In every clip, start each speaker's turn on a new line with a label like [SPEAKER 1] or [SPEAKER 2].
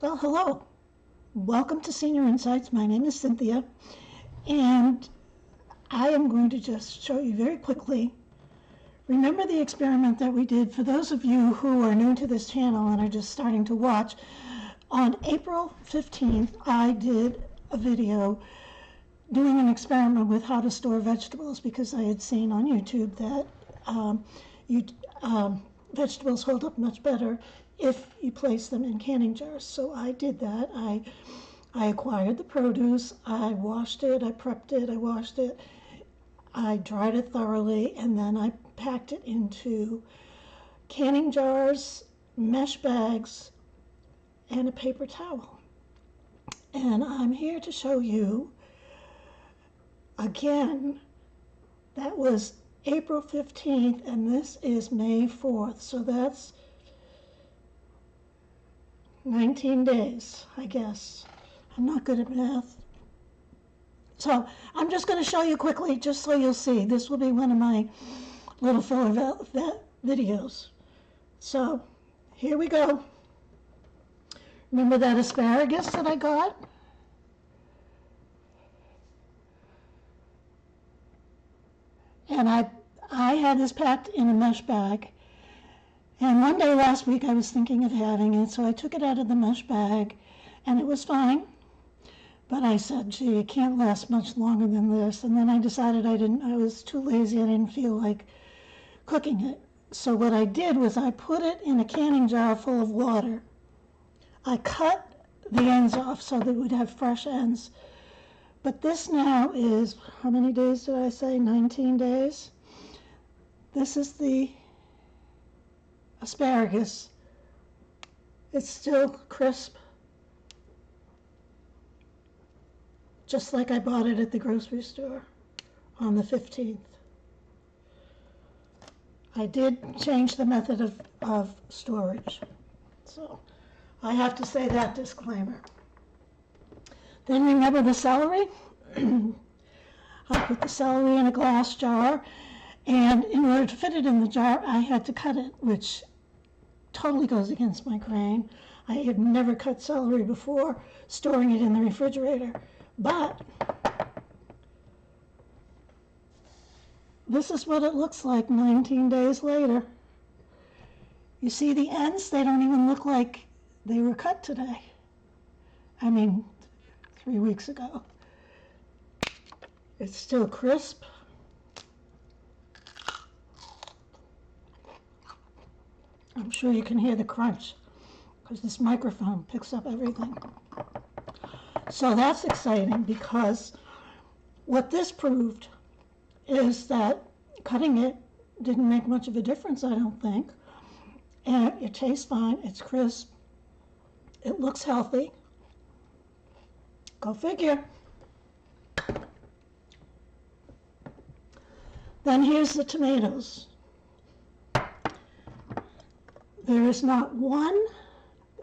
[SPEAKER 1] Well, hello. Welcome to Senior Insights. My name is Cynthia, and I am going to just show you very quickly. Remember the experiment that we did? For those of you who are new to this channel and are just starting to watch, on April 15th, I did a video doing an experiment with how to store vegetables because I had seen on YouTube that vegetables hold up much better if you place them in canning jars. So I did that. I acquired the produce, I washed it, I prepped it, I washed it, I dried it thoroughly, and then I packed it into canning jars, mesh bags, and a paper towel. And I'm here to show you, again, that was April 15th, and this is May 4th, so that's 19 days, I guess. I'm not good at math. So I'm just going to show you quickly, just so you'll see. This will be one of my little filler videos. So here we go. Remember that asparagus that I got? And I had this packed in a mesh bag. And one day last week I was thinking of having it, so I took it out of the mesh bag, and it was fine. But I said, gee, it can't last much longer than this. And then I decided I was too lazy, I didn't feel like cooking it. So what I did was I put it in a canning jar full of water. I cut the ends off so that it would have fresh ends. But this now is, how many days did I say? 19 days. This is the asparagus. It's still crisp, just like I bought it at the grocery store on the 15th. I did change the method of storage, so I have to say that disclaimer. Then remember the celery? I put the celery in a glass jar, and in order to fit it in the jar, I had to cut it, which totally goes against my grain. I had never cut celery before, storing it in the refrigerator. But this is what it looks like 19 days later. You see the ends? They don't even look like they were cut today. I mean, 3 weeks ago. It's still crisp. I'm sure you can hear the crunch because this microphone picks up everything. So that's exciting because what this proved is that cutting it didn't make much of a difference, I don't think. And it tastes fine, it's crisp, it looks healthy. Go figure. Then here's the tomatoes. There is not one,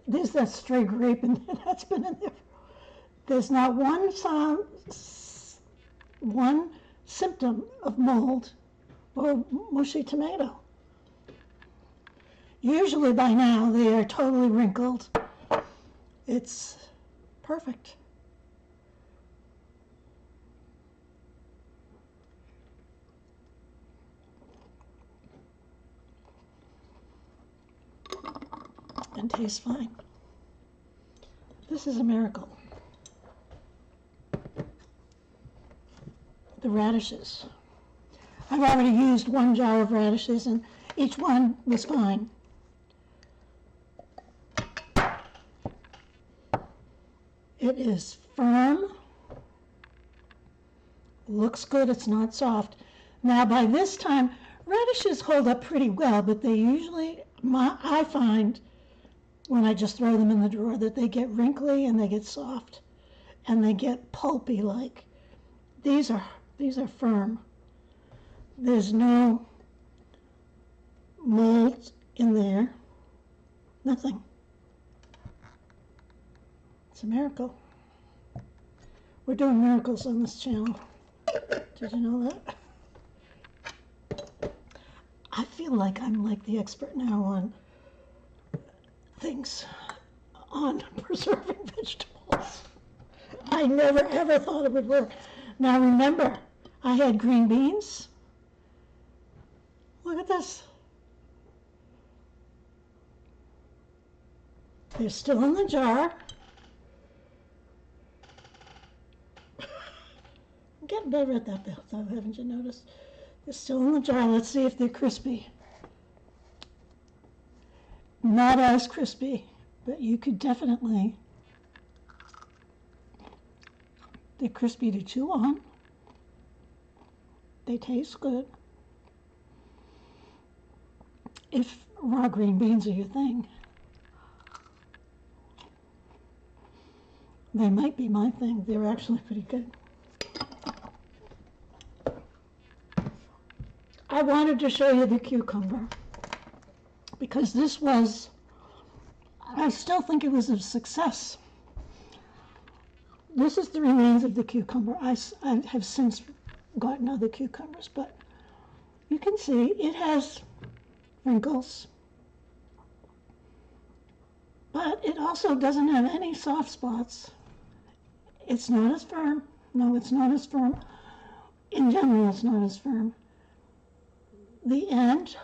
[SPEAKER 1] there's that stray grape in there that's been in there. There's not one symptom of mold or mushy tomato. Usually by now they are totally wrinkled. It's perfect. And tastes fine. This is a miracle. The radishes. I've already used one jar of radishes and each one was fine. It is firm, looks good, it's not soft. Now by this time, radishes hold up pretty well, but they usually, I find, when I just throw them in the drawer, that they get wrinkly and they get soft and they get pulpy like. These are firm. There's no mold in there. Nothing. It's a miracle. We're doing miracles on this channel. Did you know that? I feel like I'm like the expert now on things on preserving vegetables. I never ever thought it would work. Now remember, I had green beans. Look at this. They're still in the jar. I'm getting better at that, though, haven't you noticed? They're still in the jar. Let's see if they're crispy. Not as crispy, but you could definitely. They're crispy to chew on. They taste good. If raw green beans are your thing. They might be my thing. They're actually pretty good. I wanted to show you the cucumber because this was, I still think it was a success. This is the remains of the cucumber. I have since gotten other cucumbers, but you can see it has wrinkles, but it also doesn't have any soft spots. It's not as firm. No, it's not as firm. In general, it's not as firm. The end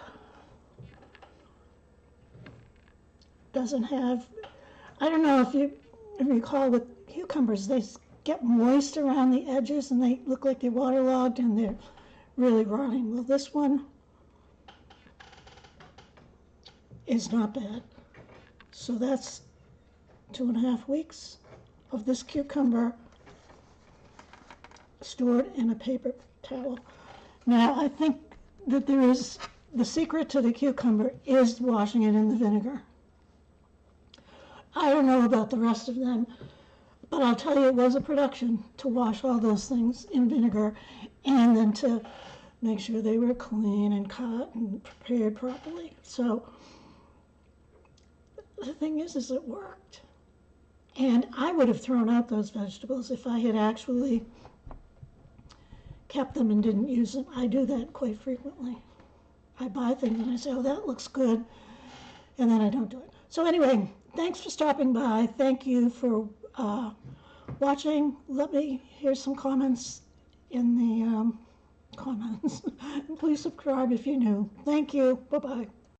[SPEAKER 1] doesn't have, I don't know if you recall with cucumbers, they get moist around the edges and they look like they're waterlogged and they're really rotting. Well, this one is not bad. So that's 2.5 weeks of this cucumber stored in a paper towel. Now, I think that there is, the secret to the cucumber is washing it in the vinegar. I don't know about the rest of them, but I'll tell you it was a production to wash all those things in vinegar and then to make sure they were clean and cut and prepared properly. So the thing is it worked. And I would have thrown out those vegetables if I had actually kept them and didn't use them. I do that quite frequently. I buy things and I say, oh, that looks good, and then I don't do it. So anyway, thanks for stopping by. Thank you for watching. Let me hear some comments in the comments. Please subscribe if you're new. Thank you. Bye-bye.